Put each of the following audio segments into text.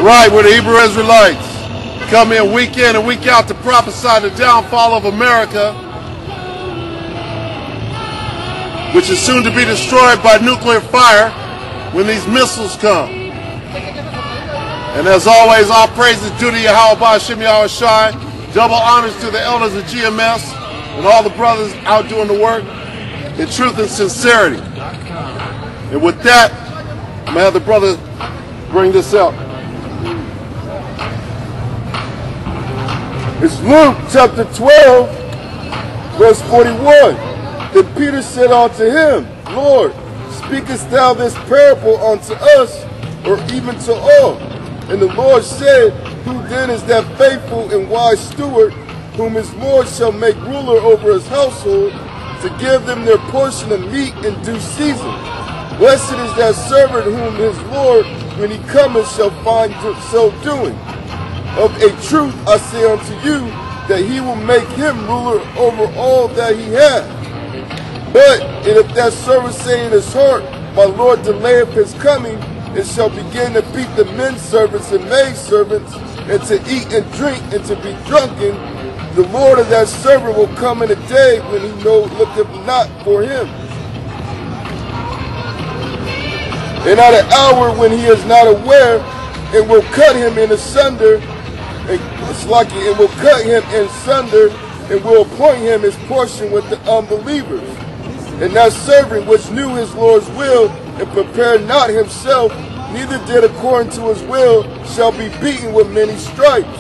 right, we're the Hebrew Israelites. Come in week and week out to prophesy the downfall of America, which is soon to be destroyed by nuclear fire when these missiles come. And as always, all praises due to Yahweh Ba'Shem Yahweh Shai. Double honors to the elders of GMS and all the brothers out doing the work in truth and sincerity. And with that, I'm going to have the brother bring this up. It's Luke chapter 12, verse 41. Then Peter said unto him, Lord, speakest thou this parable unto us, or even to all? And the Lord said, Who then is that faithful and wise steward, whom his Lord shall make ruler over his household, to give them their portion of meat in due season? Blessed is that servant whom his Lord, when he cometh, shall find so doing. Of a truth I say unto you, that he will make him ruler over all that he hath. But and if that servant say in his heart, My Lord delayeth his coming, and shall begin to beat the men servants and maid servants, and to eat and drink, and to be drunken, the Lord of that servant will come in a day when he looketh not for him, and at an hour when he is not aware, and will cut him in asunder, and will cut him in sunder, and will appoint him his portion with the unbelievers. And that servant which knew his Lord's will, and prepared not himself, neither did according to his will, shall be beaten with many stripes.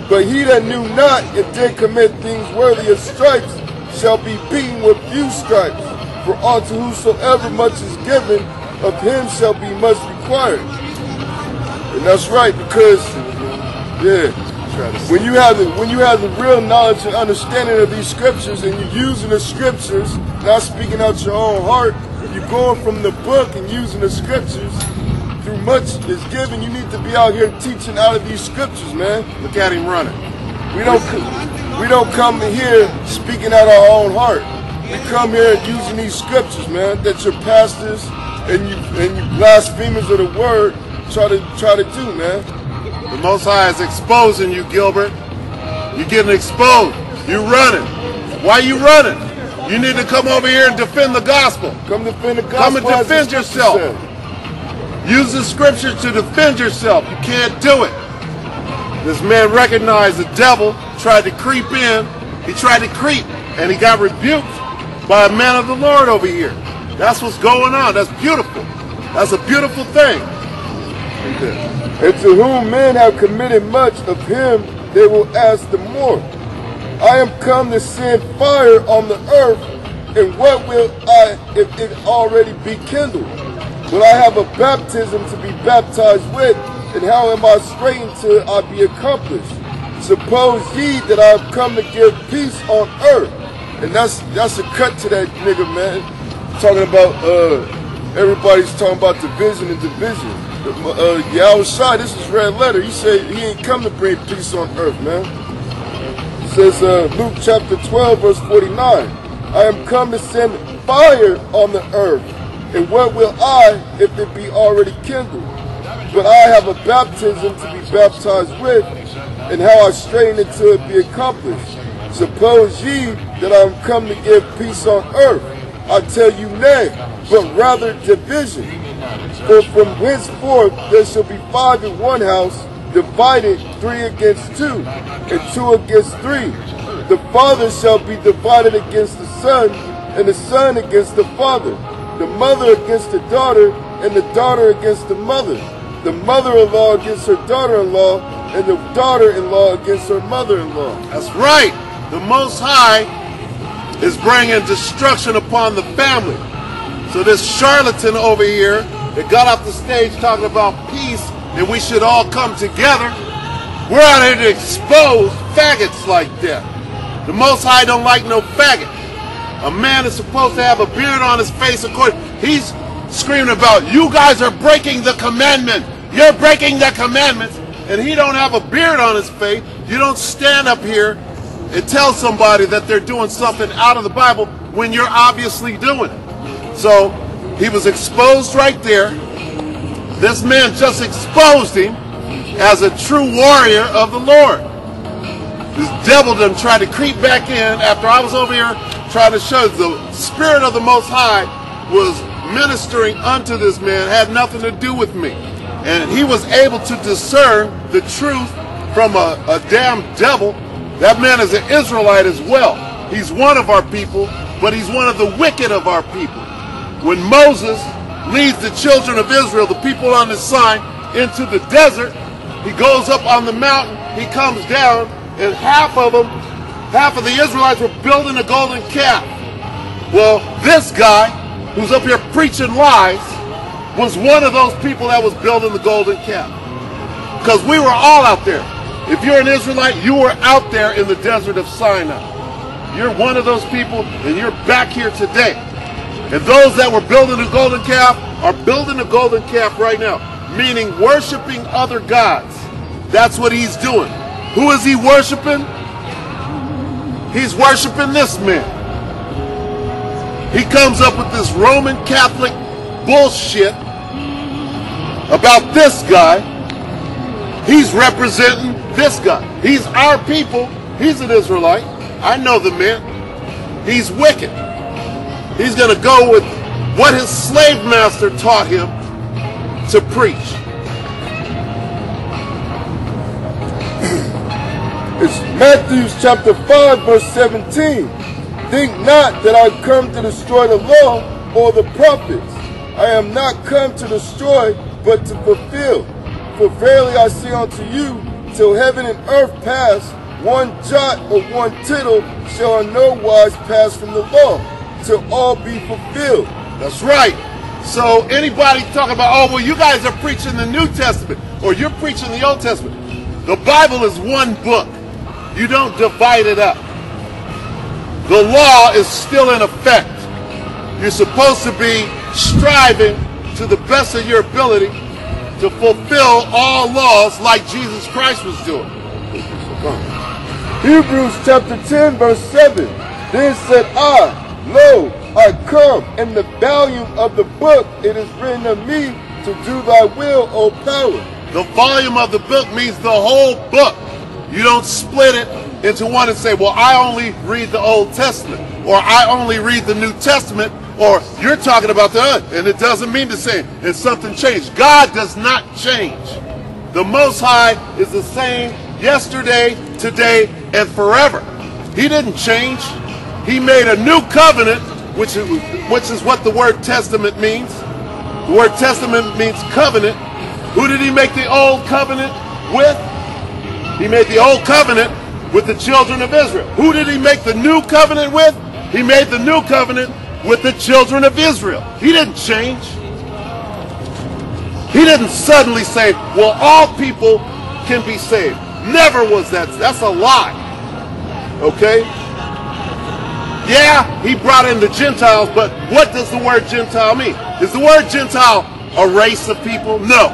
But he that knew not, and did commit things worthy of stripes, shall be beaten with few stripes. For unto whosoever much is given, of him shall be much required. And that's right, because when you have the real knowledge and understanding of these scriptures, and you're using the scriptures, not speaking out your own heart, you're going from the book and using the scriptures. Through much is given, you need to be out here teaching out of these scriptures, man. Look at him running. We don't come here speaking out our own heart. We come here using these scriptures, man, that your pastors and you blasphemers of the word try to do, man. The Most High is exposing you, Gilbert. You're getting exposed. You're running. Why are you running? You need to come over here and defend the gospel. Come defend the gospel. Come and defend yourself. Use the scriptures to defend yourself. You can't do it. This man recognized the devil, tried to creep in. He tried to creep, and he got rebuked by a man of the Lord over here. That's what's going on. That's beautiful. That's a beautiful thing. And to whom men have committed much, of him they will ask the more. I am come to send fire on the earth, and what will I if it already be kindled? Will I have a baptism to be baptized with, and how am I straitened till I be accomplished? Suppose ye that I have come to give peace on earth. And that's a cut to that nigga, man. Talking about everybody's talking about division and division. Yahweh Shai, this is red letter. He said he ain't come to bring peace on earth, man. It says Luke chapter 12, verse 49. I am come to send fire on the earth, and what will I if it be already kindled? But I have a baptism to be baptized with, and how I strain it till it be accomplished. Suppose ye that I am come to give peace on earth? I tell you nay, but rather division. For from henceforth there shall be 5 in one house, divided 3 against 2, and 2 against 3. The father shall be divided against the son, and the son against the father. The mother against the daughter, and the daughter against the mother. The mother-in-law against her daughter-in-law, and the daughter-in-law against her mother-in-law. That's right. The Most High is bringing destruction upon the family. So this charlatan over here that got off the stage talking about peace and we should all come together, we're out here to expose faggots like that. The Most High don't like no faggot. A man is supposed to have a beard on his face. He's screaming about, you guys are breaking the commandment. You're breaking the commandments. And he don't have a beard on his face. You don't stand up here and tell somebody that they're doing something out of the Bible when you're obviously doing it. So he was exposed right there. This man just exposed him. as a true warrior of the Lord. This devil done tried to creep back in after I was over here trying to show the Spirit of the Most High was ministering unto this man, had nothing to do with me. And he was able to discern the truth from a damn devil. That man is an Israelite as well. He's one of our people, but he's one of the wicked of our people. When Moses leads the children of Israel, the people on his side, into the desert, he goes up on the mountain, he comes down, and half of the Israelites were building a golden calf. Well, this guy, who's up here preaching lies, was one of those people that was building the golden calf. Because we were all out there. If you're an Israelite, you were out there in the desert of Sinai. You're one of those people, and you're back here today. And those that were building the golden calf are building a golden calf right now, meaning worshiping other gods. That's what he's doing. Who is he worshiping? He's worshiping this man. He comes up with this Roman Catholic bullshit about this guy. He's representing this guy. He's our people. He's an Israelite. I know the man. He's wicked. He's going to go with what his slave master taught him to preach. It's Matthew chapter 5, verse 17. Think not that I come to destroy the law or the prophets. I am not come to destroy, but to fulfill. For verily I say unto you, till heaven and earth pass, one jot or one tittle shall in no wise pass from the law, till all be fulfilled. That's right. So anybody talking about, oh, well, you guys are preaching the New Testament, or you're preaching the Old Testament. The Bible is one book. You don't divide it up. The law is still in effect. You're supposed to be striving to the best of your ability to fulfill all laws like Jesus Christ was doing. Hebrews chapter 10, verse 7. Then said I, lo, I come, in the volume of the book it is written of me to do thy will, O power. The volume of the book means the whole book. You don't split it into one and say, well, I only read the Old Testament, or I only read the New Testament, or you're talking about the other. And it doesn't mean the same. It's something changed. God does not change. The Most High is the same yesterday, today, and forever. He didn't change. He made a new covenant, which is what the word testament means. The word testament means covenant. Who did he make the old covenant with? He made the old covenant with the children of Israel. Who did he make the new covenant with? He made the new covenant with the children of Israel. He didn't change. He didn't suddenly say, well, all people can be saved. Never was that. That's a lie. Okay? Yeah, he brought in the Gentiles, but what does the word Gentile mean? Is the word Gentile a race of people? No.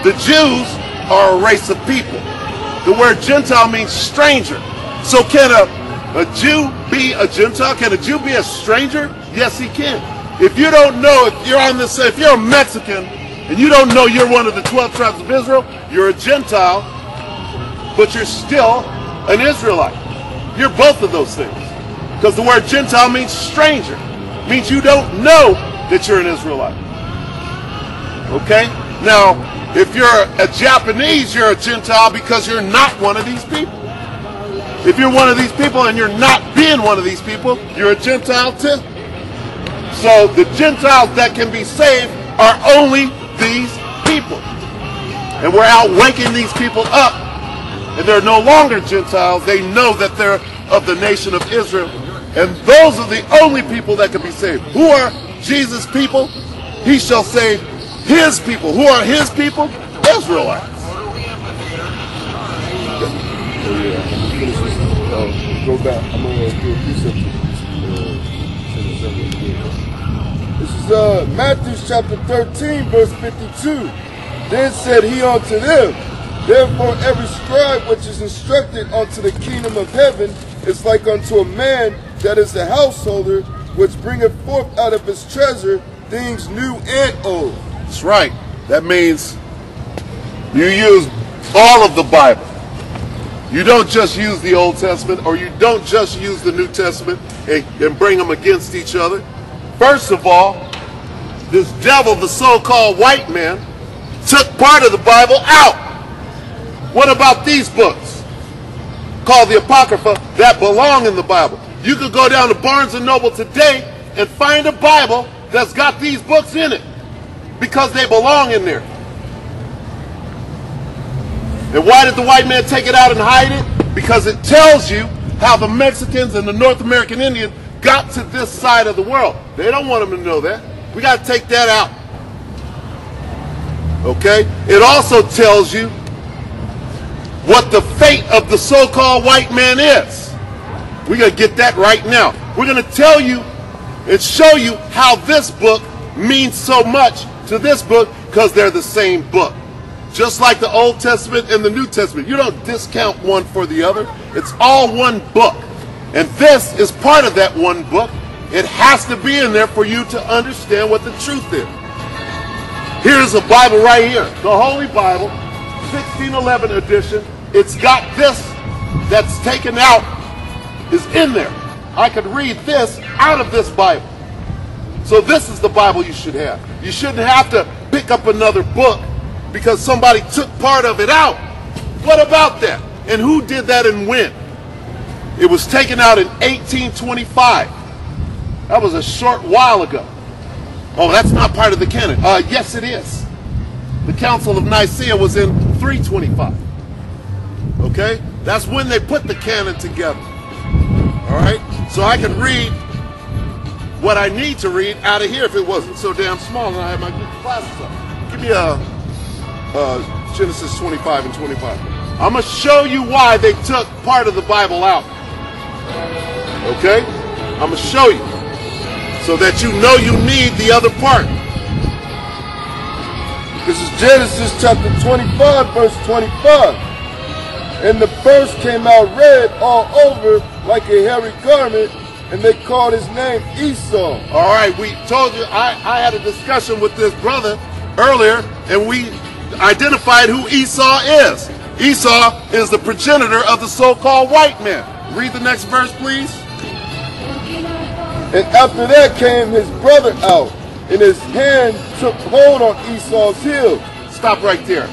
The Jews are a race of people. The word Gentile means stranger. So can a Jew be a Gentile? Can a Jew be a stranger? Yes, he can. If you don't know, if you're a Mexican and you don't know you're one of the 12 tribes of Israel, you're a Gentile, but you're still an Israelite. You're both of those things. Because the word Gentile means stranger. It means you don't know that you're an Israelite. Okay? Now, if you're a Japanese, you're a Gentile because you're not one of these people. If you're one of these people and you're not being one of these people, you're a Gentile too. So the Gentiles that can be saved are only these people. And we're out waking these people up. And they're no longer Gentiles. They know that they're of the nation of Israel. And those are the only people that can be saved. Who are Jesus' people? He shall save his people. Who are his people? Israelites. Go back. I'm going to do a precept. This is Matthew chapter 13, verse 52. Then said he unto them, therefore every scribe which is instructed unto the kingdom of heaven is like unto a man that is the householder, which bringeth forth out of his treasure things new and old. That's right. That means You use all of the Bible. You don't just use the Old Testament, or you don't just use the New Testament and bring them against each other. First of all, this devil, the so-called white man, took part of the Bible out. What about these books called the Apocrypha that belong in the Bible? You could go down to Barnes & Noble today and find a Bible that's got these books in it because they belong in there. And why did the white man take it out and hide it? Because it tells you how the Mexicans and the North American Indians got to this side of the world. They don't want them to know that. We got to take that out. Okay? It also tells you what the fate of the so-called white man is. We're going to get that right now. We're going to tell you and show you how this book means so much to this book, because they're the same book. Just like the Old Testament and the New Testament. You don't discount one for the other. It's all one book. And this is part of that one book. It has to be in there for you to understand what the truth is. Here's a Bible right here. The Holy Bible, 1611 edition. It's got this that's taken out, is in there. I could read this out of this Bible. So this is the Bible you should have. You shouldn't have to pick up another book because somebody took part of it out. What about that? And who did that and when? It was taken out in 1825. That was a short while ago. Oh, that's not part of the canon. Yes, it is. The Council of Nicaea was in 325. Okay? That's when they put the canon together. All right? So I can read what I need to read out of here if it wasn't so damn small and I had my glasses on. Give me Genesis 25 and 25. I'm going to show you why they took part of the Bible out. Okay? I'm going to show you so that you know you need the other part. This is Genesis chapter 25, verse 25. And the first came out red all over like a hairy garment, and they called his name Esau. All right, we told you, I had a discussion with this brother earlier, and we identified who Esau is. Esau is the progenitor of the so-called white man. Read the next verse, please. And after that came his brother out, and his hand took hold on Esau's heel. Stop right there.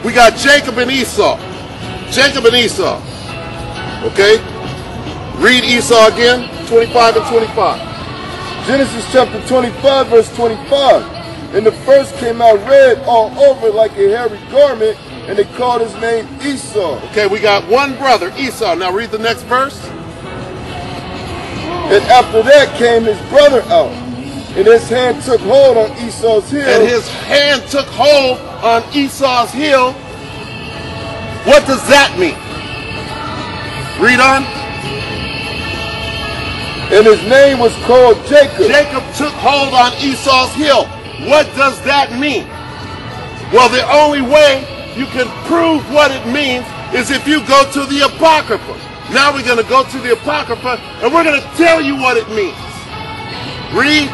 We got Jacob and Esau. Jacob and Esau. Okay? Read Esau again, 25 and 25. Genesis chapter 25, verse 25. And the first came out red all over like a hairy garment, and they called his name Esau. Okay, we got one brother, Esau. Now read the next verse. And after that came his brother out, and his hand took hold on Esau's heel. And his hand took hold on Esau's heel. What does that mean? Read on. And his name was called Jacob. Jacob took hold on Esau's heel. What does that mean? Well, the only way you can prove what it means is if you go to the Apocrypha. Now we're going to go to the Apocrypha and we're going to tell you what it means. Read.